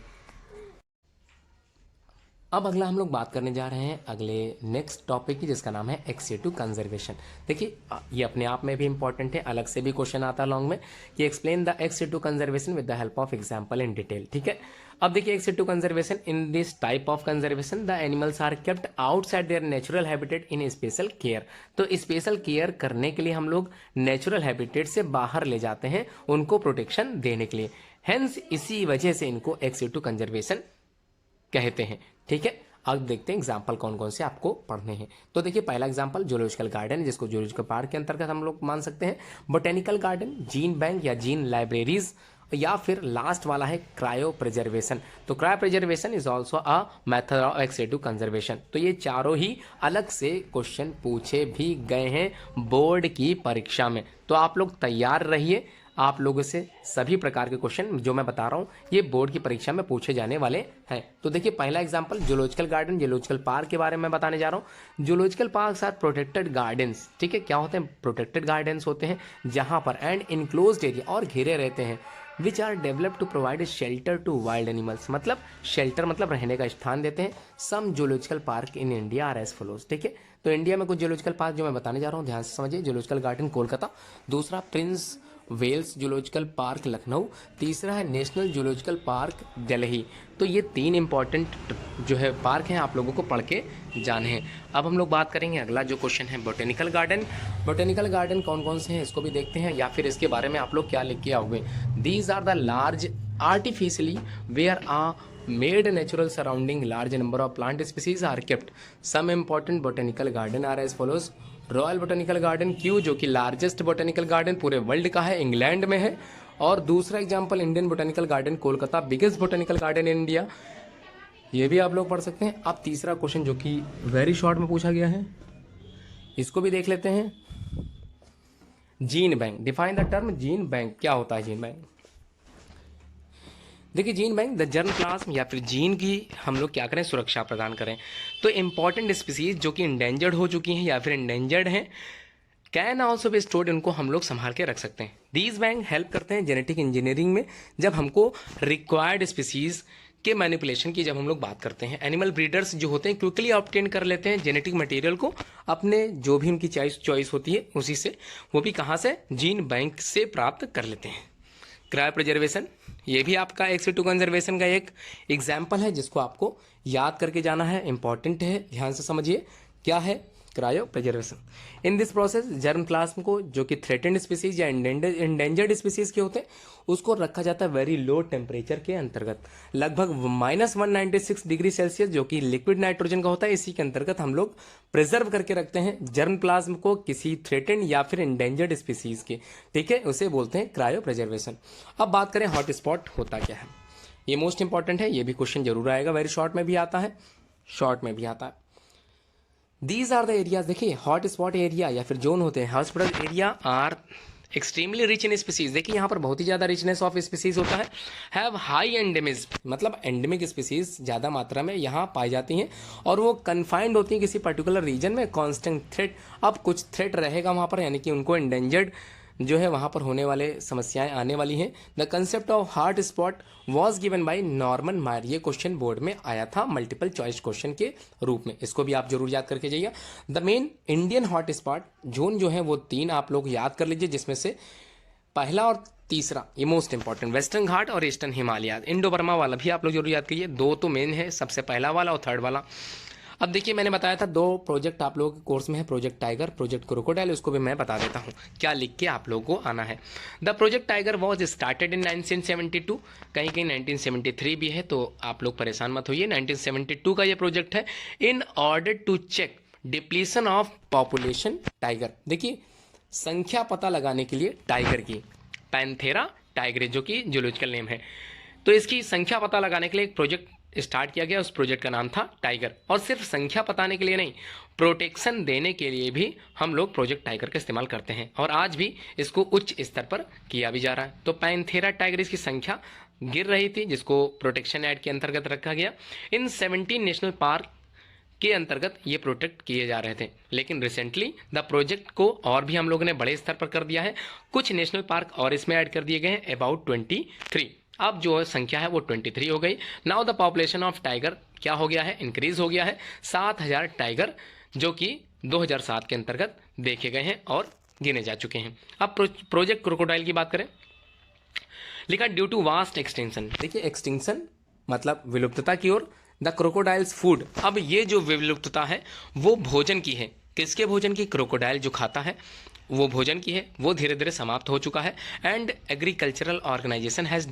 अब अगला हम लोग बात करने जा रहे हैं अगले नेक्स्ट टॉपिक की, जिसका नाम है एक्स-टू कंजर्वेशन। देखिए ये अपने आप में भी इंपॉर्टेंट है, अलग से भी क्वेश्चन आता है लॉन्ग में कि explain the ex situ conservation with the help of example in detail, ठीक है। अब देखिए ex situ conservation, in this type of conservation the animals are kept outside their natural habitat in special care. तो special care करने के लिए हम लोग नेचुरल हैबिटेट से बाहर ले जाते हैं उनको प्रोटेक्शन देने के लिए। हेंस इसी वजह से इनको एक्स-टू कंजर्वेशन कहते हैं, ठीक है। अब देखते हैं एग्जाम्पल कौन कौन से आपको पढ़ने हैं। तो देखिए पहला एग्जाम्पल जूलॉजिकल गार्डन, जिसको जूलॉजिकल पार्क के अंतर्गत हम लोग मान सकते हैं। बोटेनिकल गार्डन, जीन बैंक या जीन लाइब्रेरीज, या फिर लास्ट वाला है क्रायो प्रिजर्वेशन। तो cryo preservation is also a method of x-to conservation. तो ये चारों ही अलग से क्वेश्चन पूछे भी गए हैं बोर्ड की परीक्षा में, तो आप लोग तैयार रहिए। आप लोगों से सभी प्रकार के क्वेश्चन जो मैं बता रहा हूँ ये बोर्ड की परीक्षा में पूछे जाने वाले हैं। तो देखिए पहला example zoological garden, zoological park के बारे में बताने जा रहा हूँ। Zoological parks are protected gardens, ठीक है। क्या होते हैं, प्रोटेक्टेड गार्डन्स होते हैं जहाँ पर एंड इनक्लोज्ड एरिया और घिरे रहते हैं, which are developed to provide shelter to wild animals. मतलब शेल्टर मतलब रहने का स्थान देते हैं। Some zoological park in India are as follows, ठीक है। तो इंडिया में कुछ जूलॉजिकल पार्क जो मैं बताने जा रहा हूँ ध्यान से समझिए। जूलॉजिकल गार्डन कोलकाता, दूसरा prince Wales zoological park Lucknow, तीसरा है नेशनल जूलॉजिकल पार्क दिल्ली। तो ये 3 इंपॉर्टेंट जो है पार्क हैं, आप लोगों को पढ़ के जाने हैं। अब हम लोग बात करेंगे अगला जो क्वेश्चन है बोटेनिकल गार्डन। बोटेनिकल गार्डन कौन कौन से हैं इसको भी देखते हैं, या फिर इसके बारे में आप लोग क्या लिख के आओगे। These are the large artificially where a made natural surrounding large number of plant species are kept. Some important botanical garden are as follows. Royal botanical garden क्यों, जो कि लार्जेस्ट बोटेनिकल गार्डन पूरे वर्ल्ड का है, England में है। और दूसरा example Indian botanical garden Kolkata, biggest botanical garden in India, ये भी आप लोग पढ़ सकते हैं। अब तीसरा क्वेश्चन जो कि वेरी शॉर्ट में पूछा गया है, इसको भी देख लेते हैं। Gene bank, define the term gene bank. क्या होता है जीन बैंक? देखिए gene bank the germ plasm या फिर जीन की हम लोग क्या करें, सुरक्षा प्रदान करें। तो इंपॉर्टेंट स्पीसीज जो कि इंडेंजर्ड हो चुकी हैं या फिर इंडेंजर्ड हैं कैन ऑल्सो बी स्टोर्ड, उनको हम लोग संभाल के रख सकते हैं। दीज बैंक हेल्प करते हैं जेनेटिक इंजीनियरिंग में, जब हमको रिक्वायर्ड स्पीसीज के मैनिपुलेशन की जब हम लोग बात करते हैं। एनिमल ब्रीडर्स जो होते हैं क्विकली ऑब्टेन कर लेते हैं जेनेटिक मटेरियल को, अपने जो भी उनकी चॉइस होती है उसी से, वो भी कहाँ से, जीन बैंक से प्राप्त कर लेते हैं। क्रायो प्रिजर्वेशन, ये भी आपका एक्स-टू कंजर्वेशन का एक एग्जाम्पल है जिसको आपको याद करके जाना है, इंपॉर्टेंट है, ध्यान से समझिए क्या है cryo preservation. In this process germ plasm को, जो कि थ्रेटेंड स्पीसीज या इंडेंजर्ड स्पीसीज के होते हैं, उसको रखा जाता है वेरी लो टेम्परेचर के अंतर्गत, लगभग -196 डिग्री सेल्सियस, जो कि लिक्विड नाइट्रोजन का होता है। इसी के अंतर्गत हम लोग प्रिजर्व करके रखते हैं जर्म प्लाज्म को किसी थ्रेटेंड या फिर इंडेंजर्ड स्पीसीज के, ठीक है, उसे बोलते हैं क्रायो प्रिजर्वेशन। अब बात करें हॉट स्पॉट होता क्या है, ये मोस्ट इंपॉर्टेंट है, ये भी क्वेश्चन जरूर आएगा, वेरी शॉर्ट में भी आता है, शॉर्ट में भी आता है। दीज आर द एरियाज, देखिए हॉट स्पॉट एरिया या फिर जोन होते हैं, hot spot area are extremely rich in species, देखिए यहाँ पर बहुत ही ज़्यादा रिचनेस ऑफ स्पीसीज होता है। हैव हाई एंडेमिज, मतलब एंडेमिक स्पीसीज ज़्यादा मात्रा में यहाँ पाई जाती हैं और वो कन्फाइंड होती हैं किसी पर्टिकुलर रीजन में। कॉन्स्टेंट थ्रेट, अब कुछ थ्रेट रहेगा वहाँ पर, यानी कि उनको एंडेंजर्ड जो है वहाँ पर होने वाले समस्याएं आने वाली हैं। The concept of heart spot was given by Norman मायर, ये क्वेश्चन बोर्ड में आया था मल्टीपल चॉइस क्वेश्चन के रूप में, इसको भी आप जरूर याद करके जाइए। The main Indian hot spot zone जो है वो 3 आप लोग याद कर लीजिए, जिसमें से पहला और तीसरा ये मोस्ट इंपॉर्टेंट, वेस्टर्न घाट और ईस्टर्न हिमालय। इंडो बर्मा वाला भी आप लोग जरूर याद करिए, 2 तो मेन है, सबसे पहला वाला और थर्ड वाला। अब देखिए मैंने बताया था 2 प्रोजेक्ट आप लोगों के कोर्स में है, प्रोजेक्ट टाइगर, प्रोजेक्ट क्रोकोडाइल, उसको भी मैं बता देता हूँ क्या लिख के आप लोगों को आना है। The project tiger was started in 1972, कहीं कहीं 1973 भी है, तो आप लोग परेशान मत होइए, 1972 का ये प्रोजेक्ट है। In order to check depletion of population tiger, देखिए संख्या पता लगाने के लिए टाइगर की, पैंथेरा टाइग्रे जो कि जूलॉजिकल नेम है, तो इसकी संख्या पता लगाने के लिए एक प्रोजेक्ट स्टार्ट किया गया, उस प्रोजेक्ट का नाम था टाइगर। और सिर्फ संख्या बताने के लिए नहीं, प्रोटेक्शन देने के लिए भी हम लोग प्रोजेक्ट टाइगर का इस्तेमाल करते हैं और आज भी इसको उच्च स्तर पर किया भी जा रहा है। तो पैंथेरा टाइग्रिस की संख्या गिर रही थी, जिसको प्रोटेक्शन एक्ट के अंतर्गत रखा गया। इन 17 नेशनल पार्क के अंतर्गत ये प्रोटेक्ट किए जा रहे थे, लेकिन रिसेंटली द प्रोजेक्ट को और भी हम लोगों ने बड़े स्तर पर कर दिया है, कुछ नेशनल पार्क और इसमें ऐड कर दिए गए हैं, अबाउट 23। अब जो संख्या है वो 23 हो गई। Now the population of tiger क्या हो गया है, इंक्रीज हो गया है, 7000 टाइगर जो कि 2007 के अंतर्गत देखे गए हैं और गिने जा चुके हैं। अब प्रोजेक्ट क्रोकोडाइल की बात करें, लिखा ड्यू टू वास्ट एक्सटेंशन, देखिए एक्सटिंक्शन मतलब विलुप्तता की ओर, द क्रोकोडाइल्स फूड, अब ये जो विलुप्तता है वो भोजन की है, किसके भोजन की, क्रोकोडाइल जो खाता है वो भोजन की है, वो धीरे धीरे समाप्त हो चुका है। And agricultural organization has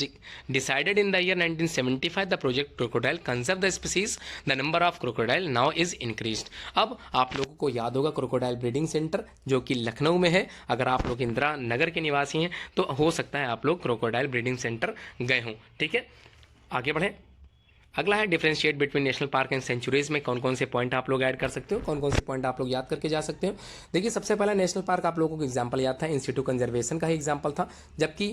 decided in the year 1975 the project crocodile conserve the species, the number of crocodile now is increased. अब आप लोगों को याद होगा क्रोकोडाइल ब्रीडिंग सेंटर जो कि लखनऊ में है, अगर आप लोग इंदिरा नगर के निवासी हैं तो हो सकता है आप लोग क्रोकोडाइल ब्रीडिंग सेंटर गए हों। ठीक है, आगे बढ़ें। अगला है differentiate between national park and sanctuaries में कौन कौन से पॉइंट आप लोग ऐड कर सकते हो, कौन कौन से पॉइंट आप लोग याद करके जा सकते हो। देखिए सबसे पहला नेशनल पार्क आप लोगों को एग्जांपल याद था, इंस्टीट्यूट कंजर्वेशन का ही एग्जांपल था, जबकि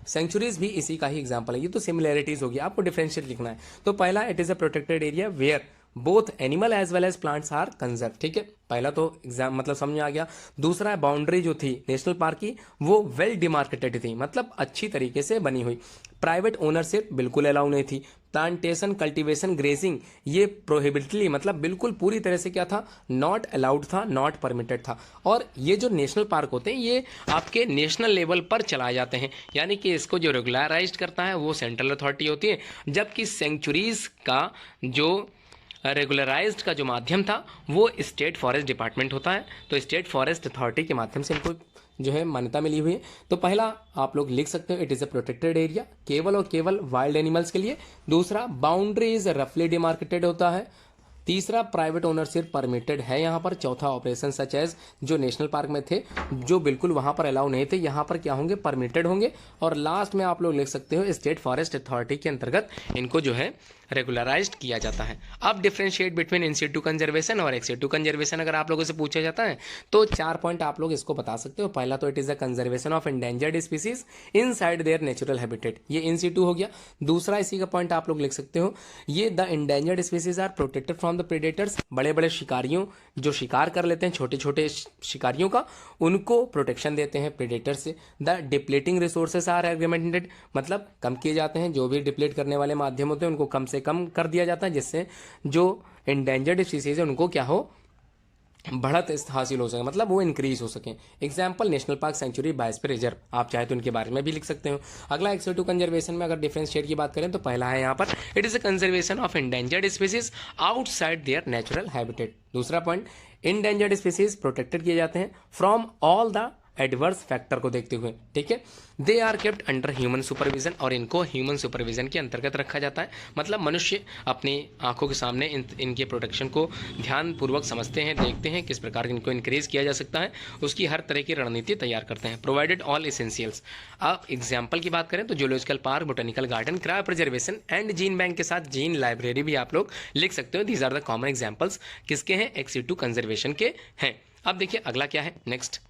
सेंचुरीज भी इसी का ही एग्जांपल है। ये तो सिमिलैरिटीज होगी, आपको डिफरेंशिएट लिखना है। तो पहला, it is a protected area where both animal as well as plants are conserve, ठीक है, पहला तो एग्जाम मतलब समझ में आ गया। दूसरा, बाउंड्री जो थी नेशनल पार्क की वो वेल डिमार्केटेड थी, मतलब अच्छी तरीके से बनी हुई। प्राइवेट ओनरशिप बिल्कुल अलाउ नहीं थी। प्लांटेशन, कल्टीवेशन, ग्रेजिंग ये प्रोहिबिटली मतलब बिल्कुल पूरी तरह से क्या था, नॉट अलाउड था, नॉट परमिटेड था। और ये जो नेशनल पार्क होते हैं ये आपके नेशनल लेवल पर चलाए जाते हैं, यानी कि इसको जो रेगुलराइज करता है वो सेंट्रल अथॉरिटी होती है, जबकि सेंचुरीज का जो रेगुलराइज्ड का जो माध्यम था वो स्टेट फॉरेस्ट डिपार्टमेंट होता है। तो स्टेट फॉरेस्ट अथॉरिटी के माध्यम से इनको जो है मान्यता मिली हुई है। तो पहला आप लोग लिख सकते हो, it is a protected area केवल और केवल वाइल्ड एनिमल्स के लिए। दूसरा, बाउंड्री इज रफली डिमार्केटेड होता है। तीसरा, प्राइवेट ओनरशिप परमिटेड है यहाँ पर। चौथा, ऑपरेशन सच एज जो नेशनल पार्क में थे जो बिल्कुल वहाँ पर अलाउ नहीं थे, यहाँ पर क्या होंगे, परमिटेड होंगे। और लास्ट में आप लोग लिख सकते हो स्टेट फॉरेस्ट अथॉरिटी के अंतर्गत इनको जो है रेगुलराइज्ड किया जाता है। अब डिफरेंशिएट बिटवीन इन सिटू कंजर्वेशन और एक्स सिटू कंजर्वेशन अगर आप लोगों से पूछा जाता है तो 4 पॉइंट आप लोग इसको बता सकते हो। पहला तो it is the conservation of endangered species inside their natural habitat, ये इन सिटू हो गया। दूसरा इसी का पॉइंट आप लोग लिख सकते हो, ये the endangered species are protected from the predators, बड़े बड़े शिकारियों जो शिकार कर लेते हैं छोटे छोटे शिकारियों का, उनको प्रोटेक्शन देते हैं प्रेडेटर से। द डिप्लेटिंग रिसोर्सेज आर एग्रीमेंटेड, मतलब कम किए जाते हैं, जो भी डिप्लेट करने वाले माध्यम होते हैं उनको कम से कम कर दिया जाता है, जिससे जो एंडेंजर्ड स्पीसीज है उनको क्या हो, बढ़त हासिल हो सके, मतलब वो इंक्रीज हो सके। Example, national park, sanctuary, biosphere reserve, आप चाहे तो उनके बारे में भी लिख सकते हो। अगला एक्स2 कंजर्वेशन में अगर डिफरेंशिएट की बात करें तो पहला है यहाँ पर, it is a conservation of endangered species outside their natural habitat. दूसरा पॉइंट, एंडेंजर्ड स्पीसीज प्रोटेक्टेड किए जाते हैं from all the adverse factor को देखते हुए, ठीक है। They are kept under human supervision, और इनको ह्यूमन सुपरविजन के अंतर्गत रखा जाता है, मतलब मनुष्य अपनी आंखों के सामने इनके प्रोटेक्शन को ध्यानपूर्वक समझते हैं, देखते हैं किस प्रकार इनको इंक्रीज किया जा सकता है, उसकी हर तरह की रणनीति तैयार करते हैं। Provided all essentials. अब एग्जाम्पल की बात करें तो zoological park, botanical garden, cryo preservation and gene bank के साथ जीन लाइब्रेरी भी आप लोग लिख सकते हो। These are the common examples किसके हैं, एक्स2 कंजर्वेशन के हैं। अब देखिए अगला क्या है, नेक्स्ट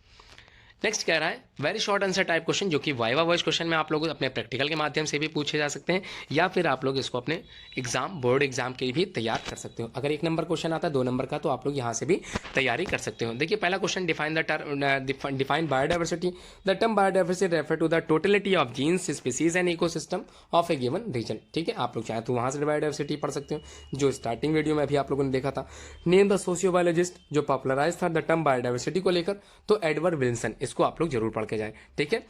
नेक्स्ट कह रहा है very short answer type question, जो कि वाइवा वॉइस क्वेश्चन में आप लोग अपने प्रैक्टिकल के माध्यम से भी पूछे जा सकते हैं, या फिर आप लोग इसको अपने एग्जाम बोर्ड एग्जाम के लिए भी तैयार कर सकते हो। अगर 1 नंबर क्वेश्चन आता है 2 नंबर का, तो आप लोग यहाँ से भी तैयारी कर सकते हो। देखिए पहला question, define biodiversity. The term biodiversity refer to the totality of genes, species and ecosystem of a given region. ठीक है, आप लोग चाहे तो वहाँ से बायोडाइवर्सिटी पढ़ सकते हो, जो स्टार्टिंग वीडियो में भी आप लोगों ने देखा था। नेम द सोशियोबायोलॉजिस्ट जो पॉपुलराइज था द टर्म बायोडाइवर्सिटी को लेकर, तो एडवर्ड विल्सन, इसको आप लोग जरूर पढ़ के जाए। ठीक है,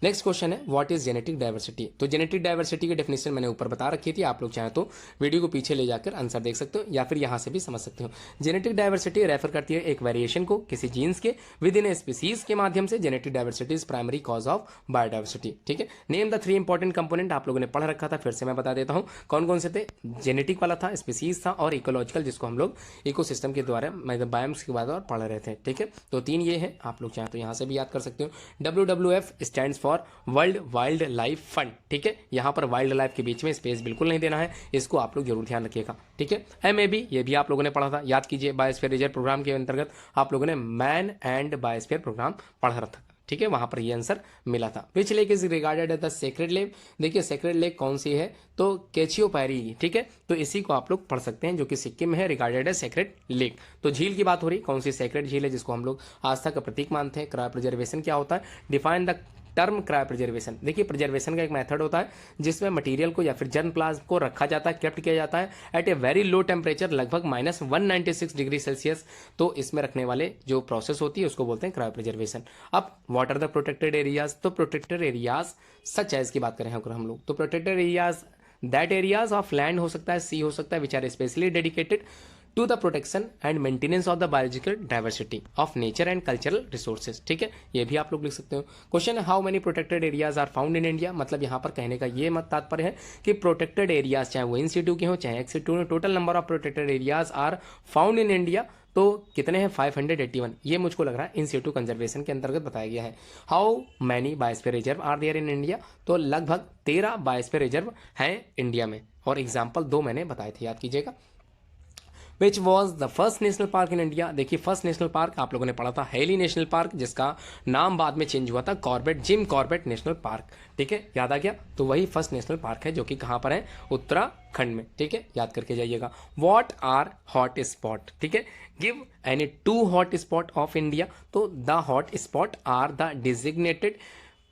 नेक्स्ट क्वेश्चन है व्हाट इज जेनेटिक डाइवर्सिटी। तो जेनेटिक डाइवर्सिटी की डेफिनेशन मैंने ऊपर बता रखी थी, आप लोग चाहे तो वीडियो को पीछे ले जाकर आंसर देख सकते हो, या फिर यहां से भी समझ सकते हो। जेनेटिक डाइवर्सिटी रेफर करती है एक वेरिएशन को किसी जीन्स के विद इन ए स्पीसीज के माध्यम से। Genetic diversity is primary cause of biodiversity. ठीक है, नेम द 3 इंपॉर्टेंट कंपोनेंट, आप लोगों ने पढ़ रखा था, फिर से मैं बता देता हूं कौन कौन से थे। जेनेटिक वाला था, स्पीसीज था, और इकोलॉजिकल जिसको हम लोग इकोसिस्टम के द्वारा मतलब बायोम्स के बाद पढ़ रहे थे। ठीक है, तो 3 ये है, आप लोग चाहे तो यहां से भी याद कर सकते हो। WWF stands for world wild life fund. ठीक है, यहां पर वाइल्ड लाइफ के बीच में स्पेस बिल्कुल नहीं देना है, इसको आप लोग जरूर ध्यान रखिएगा। ठीक है, MAB ये भी आप लोगों ने पढ़ा था, याद कीजिए। बायोस्फीयर रिजर्व प्रोग्राम के अंतर्गत आप लोगों ने मैन एंड बायोस्फीयर प्रोग्राम पढ़ा रखा था। ठीक है, वहां पर ये आंसर मिला था। Which lake is regarded as the sacred lake. देखिए सेक्रेड लेक कौन सी है, तो केचियोपैरी। ठीक है, तो इसी को आप लोग पढ़ सकते हैं, जो कि सिक्किम में है, रिगार्डेड है सेक्रेड लेक। तो झील की बात हो रही, कौन सी सेक्रेड झील है, जिसको हम लोग आस्था का प्रतीक मानते हैं। क्रायो प्रिजर्वेशन क्या होता है, define the term cryo preservation. देखिए प्रिजर्वेशन का एक मेथड होता है जिसमें मटेरियल को या फिर जर्म प्लाज्म को रखा जाता है, केप्ट किया जाता है at a very low temperature, लगभग -196 डिग्री सेल्सियस। तो इसमें रखने वाले जो प्रोसेस होती है उसको बोलते हैं क्रायो प्रिजर्वेशन। अब what are the protected areas, तो प्रोटेक्टेड एरियाज सच एज की बात करें अगर हम लोग, तो protected areas that areas of land हो सकता है, सी हो सकता है, which are specially dedicated to the protection and maintenance of the biological diversity of nature and cultural resources. ठीक है, ये भी आप लोग लिख सकते हो। क्वेश्चन है how many protected areas are found in India. मतलब यहाँ पर कहने का ये मत तात्पर्य है कि प्रोटेक्टेड एरियाज चाहे वो इन सिटू के हो चाहे ex situ, total number of protected areas are found in India तो कितने हैं, 581। ये मुझको लग रहा है इन सिटू कंजर्वेशन के अंतर्गत बताया गया है। How many biosphere reserve are there in India, तो लगभग 13 बायोस्फीयर रिजर्व हैं इंडिया में, और एग्जाम्पल 2 मैंने बताए थे, याद कीजिएगा। Which was the first national park in India. देखिए फर्स्ट नेशनल पार्क आप लोगों ने पढ़ा था हेली नेशनल पार्क, जिसका नाम बाद में चेंज हुआ था Corbett, Jim Corbett national park. ठीक है, याद आ गया, तो वही फर्स्ट नेशनल पार्क है जो कि कहाँ पर है, उत्तराखंड में। ठीक है, याद करके जाइएगा। What are hot spot. ठीक है, give any 2 hot spot of India, तो the hot spot are the designated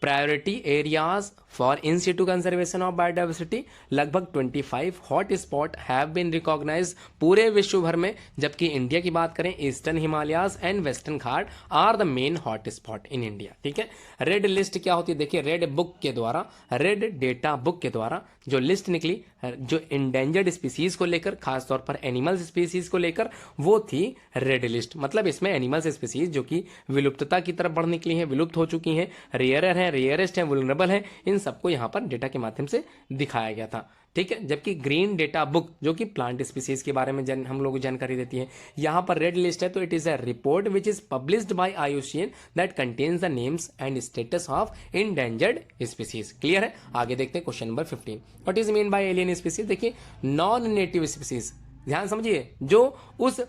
priority areas for in situ conservation of biodiversity. लगभग 25 hot spot have been recognise पूरे विश्व भर में, जबकि इंडिया की बात करें eastern Himalayas and western Ghat are the main hot spot in India. ठीक है, रेड लिस्ट क्या होती है, देखिए रेड बुक के द्वारा, रेड डेटा बुक के द्वारा जो लिस्ट निकली जो इंडेंजर्ड स्पीसीज को लेकर, खासतौर पर एनिमल्स स्पीसीज को लेकर, वो थी रेड लिस्ट। मतलब इसमें एनिमल्स स्पीसीज जो कि विलुप्तता की तरफ बढ़ निकली हैं, विलुप्त हो चुकी हैं, रेयरर हैं, रेयरेस्ट हैं, वुलनरेबल हैं, इन सबको यहाँ पर डेटा के माध्यम से दिखाया गया था। ठीक है, जबकि ग्रीन डेटा बुक जो कि प्लांट स्पीसीज के बारे में हम लोग को जानकारी देती है, यहाँ पर रेड लिस्ट है, तो it is a report which is published by IUCN that contains the names and status of endangered species. Clear है, आगे देखते हैं question number 15। What is mean by alien species. देखिए नॉन नेटिव स्पीसीज, ध्यान समझिए, जो उस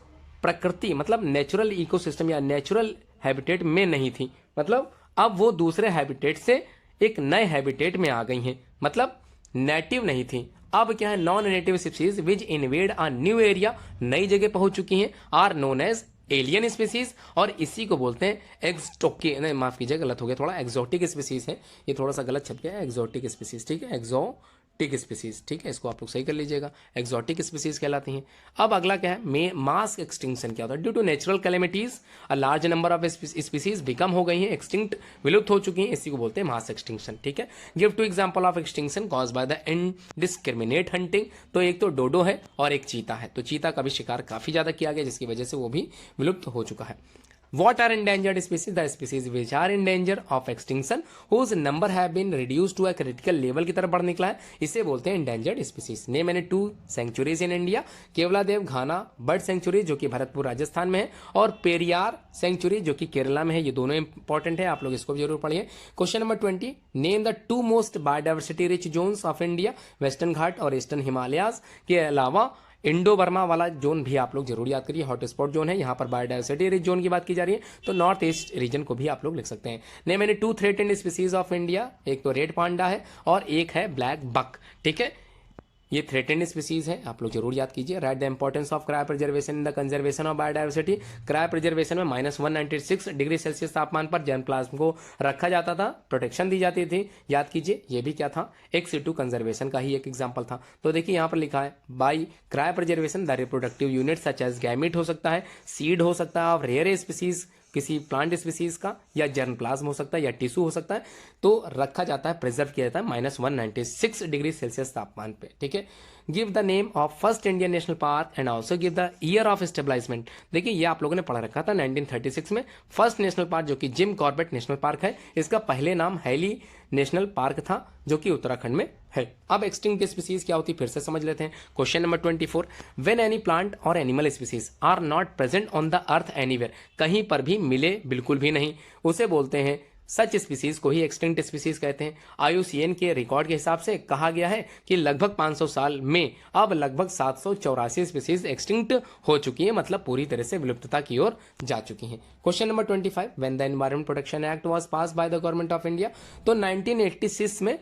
प्रकृति मतलब नेचुरल इकोसिस्टम या नेचुरल हैबिटेट में नहीं थी, मतलब अब वो दूसरे हैबिटेट से एक नए हैबिटेट में आ गई हैं, मतलब नेटिव नहीं थी, अब क्या है, non native species which invade a new area, नई जगह पहुंच चुकी हैं, are known as alien species, और इसी को बोलते हैं एक्सोटिक, नहीं माफ कीजिए गलत हो गया थोड़ा, एक्सोटिक स्पीसीज है, ये थोड़ा सा गलत छप गया है, एक्सोटिक स्पीसीज। ठीक है, एक्सोटिक स्पीसीज, ठीक है, इसको आप लोग सही कर लीजिएगा, एक्सोटिक स्पीसीज कहलाती हैं। अब अगला क्या है, मास एक्सटिंक्शन क्या होता है, due to natural calamities a large number of species become हो गई हैं, एक्सटिंक्ट, विलुप्त हो चुकी हैं, इसी को बोलते हैं मास एक्सटिंक्शन। ठीक है, give 2 example of extinction cause by the indiscriminate hunting, तो एक तो डोडो है और एक चीता है, तो चीता का भी शिकार काफी ज्यादा किया गया जिसकी वजह से वो भी विलुप्त हो चुका है। What are endangered species? The species which are in danger of extinction, whose number have been reduced to a critical level की तरफ बढ़ निकला है, इसे बोलते हैं endangered species। Name any 2 sanctuaries in India, Keoladeo Ghana bird sanctuary जो कि भरतपुर राजस्थान में है, और पेरियार सेंचुरी जो कि केरला में है, ये दोनों इंपॉर्टेंट है, आप लोग इसको भी जरूर पढ़िए। Question number 20, name the 2 most biodiversity rich zones of India, western Ghat और ईस्टर्न हिमालयाज के अलावा इंडो बर्मा वाला जोन भी आप लोग जरूर याद करिए, हॉटस्पॉट जोन है। यहाँ पर बायोडाइवर्सिटी रिच जोन की बात की जा रही है तो नॉर्थ ईस्ट रीजन को भी आप लोग लिख सकते हैं। Name any 2 threatened species of India, एक तो रेड पांडा है और एक है ब्लैक बक, ठीक है। ये थ्रेटेंड स्पीसीज है, आप लोग जरूर याद कीजिए। Right the importance of cryo preservation in the conservation of biodiversity. Cryo preservation में -196 डिग्री सेल्सियस तापमान पर जर्मप्लाज्म को रखा जाता था, प्रोटेक्शन दी जाती थी। याद कीजिए, ये भी क्या था, एक्स सिटू कंजर्वेशन का ही एक एग्जाम्पल था। तो देखिए यहाँ पर लिखा है by cryopreservation the reproductive unit such as gamete हो सकता है, सीड हो सकता है ऑफ रेयर स्पीसीज किसी प्लांट स्पीसीज का, या जर्मप्लाज्म हो सकता है, या टिश्यू हो सकता है, तो रखा जाता है, प्रिजर्व किया जाता है -196 डिग्री सेल्सियस तापमान पे, ठीक है। Give the name of first Indian national park and also give the year of establishment. देखिए ये आप लोगों ने पढ़ रखा था 1936 में। फर्स्ट नेशनल पार्क जो कि जिम कॉर्बेट नेशनल पार्क है, इसका पहले नाम हैली नेशनल पार्क था जो कि उत्तराखंड में है। अब एक्सटिंक्ट स्पीसीज क्या होती है फिर से समझ लेते हैं। Question number 24, when any plant और animal species are not present on the earth anywhere, कहीं पर भी मिले बिल्कुल भी नहीं, उसे बोलते हैं, सच स्पीसीज को ही एक्सटिंक्ट स्पीसीज कहते हैं। IUCN के रिकॉर्ड के हिसाब से कहा गया है कि लगभग 500 साल में अब लगभग 784 स्पीसीज एक्सटिंक्ट हो चुकी है, मतलब पूरी तरह से विलुप्तता की ओर जा चुकी हैं। Question number 25, when the environment protection act was pass by the government of India, तो 1986 में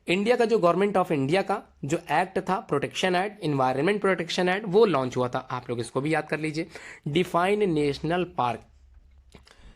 इंडिया का जो गवर्नमेंट ऑफ इंडिया का जो एक्ट था, protection act, environment protection act, वो लॉन्च हुआ था। आप लोग इसको भी याद कर लीजिए। डिफाइन नेशनल पार्क,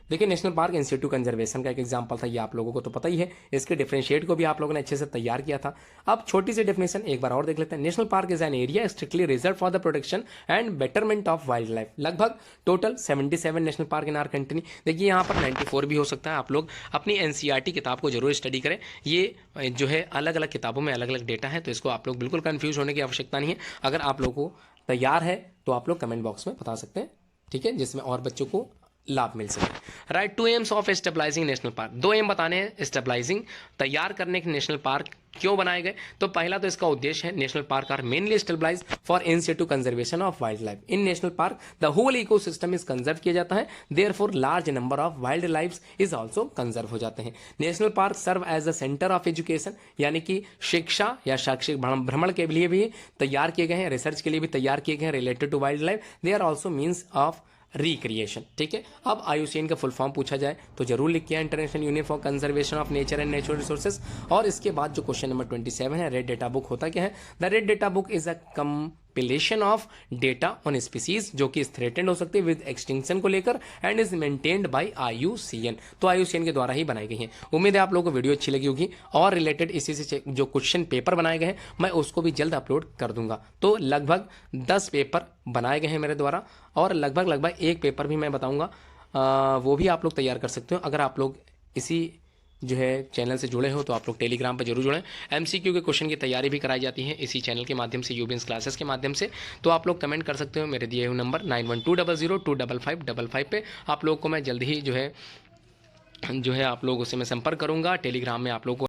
देखिए नेशनल पार्क इंस्टीट्यूट कंजर्वेशन का एक एग्जांपल था, ये आप लोगों को तो पता ही है। इसके डिफरेंशिएट को भी आप लोगों ने अच्छे से तैयार किया था। अब छोटी सी डेफिनेशन एक बार और देख लेते हैं। National park is an area strictly reserve for the protection and betterment of wild life. लगभग total 77 national park in our country. देखिए यहाँ पर 94 भी हो सकता है। आप लोग अपनी NCERT किताब को जरूर स्टडी करें। ये जो है अलग अलग किताबों में अलग अलग डेटा है, तो इसको आप लोग बिल्कुल कन्फ्यूज होने की आवश्यकता नहीं है। अगर आप लोगों को तैयार है तो आप लोग कमेंट बॉक्स में बता सकते हैं, ठीक है, जिसमें और बच्चों को लाभ मिल सके। Right, 2 aims of stabilizing national park, 2 aim बताने हैं स्टेबलाइजिंग, तैयार करने के नेशनल पार्क क्यों बनाए गए। तो पहला तो इसका उद्देश्य है, national park are mainly stabilize for in situ conservation of wild life. In national park the whole ecosystem is conserve किया जाता है, therefore large number of wild life is also conserve हो जाते हैं। National park serve as the centre of education, यानी कि शिक्षा या शैक्षिक भ्रमण के लिए भी तैयार किए गए हैं, रिसर्च के लिए भी तैयार किए गए हैं related to wild life. They are also means of recreation, ठीक है। अब IUCN का फुल फॉर्म पूछा जाए तो जरूर लिखिए, international union for conservation of nature and natural resources. और इसके बाद जो क्वेश्चन नंबर 27 है, रेड डेटा बुक होता क्या है। The red data book is a compilation of data on species जो कि थ्रेटेंड हो सकती है विद एक्सटिंक्शन को लेकर and is maintained by IUCN, तो IUCN के द्वारा ही बनाई गई है। उम्मीद है आप लोगों को वीडियो अच्छी लगी होगी और रिलेटेड इसी से जो क्वेश्चन पेपर बनाए गए हैं मैं उसको भी जल्द अपलोड कर दूंगा। तो लगभग 10 पेपर बनाए गए हैं मेरे द्वारा और लगभग एक पेपर भी मैं बताऊंगा, वो भी आप लोग तैयार कर सकते हो। अगर आप लोग इसी जो है चैनल से जुड़े हो तो आप लोग टेलीग्राम पर जरूर जुड़ें। MCQ के क्वेश्चन की तैयारी भी कराई जाती है इसी चैनल के माध्यम से, यूबिन्स क्लासेस के माध्यम से। तो आप लोग कमेंट कर सकते हो मेरे दिए हुए नंबर 9120025555 पे। आप लोग को मैं जल्द ही जो है आप लोगों से मैं संपर्क करूंगा। टेलीग्राम में आप लोग को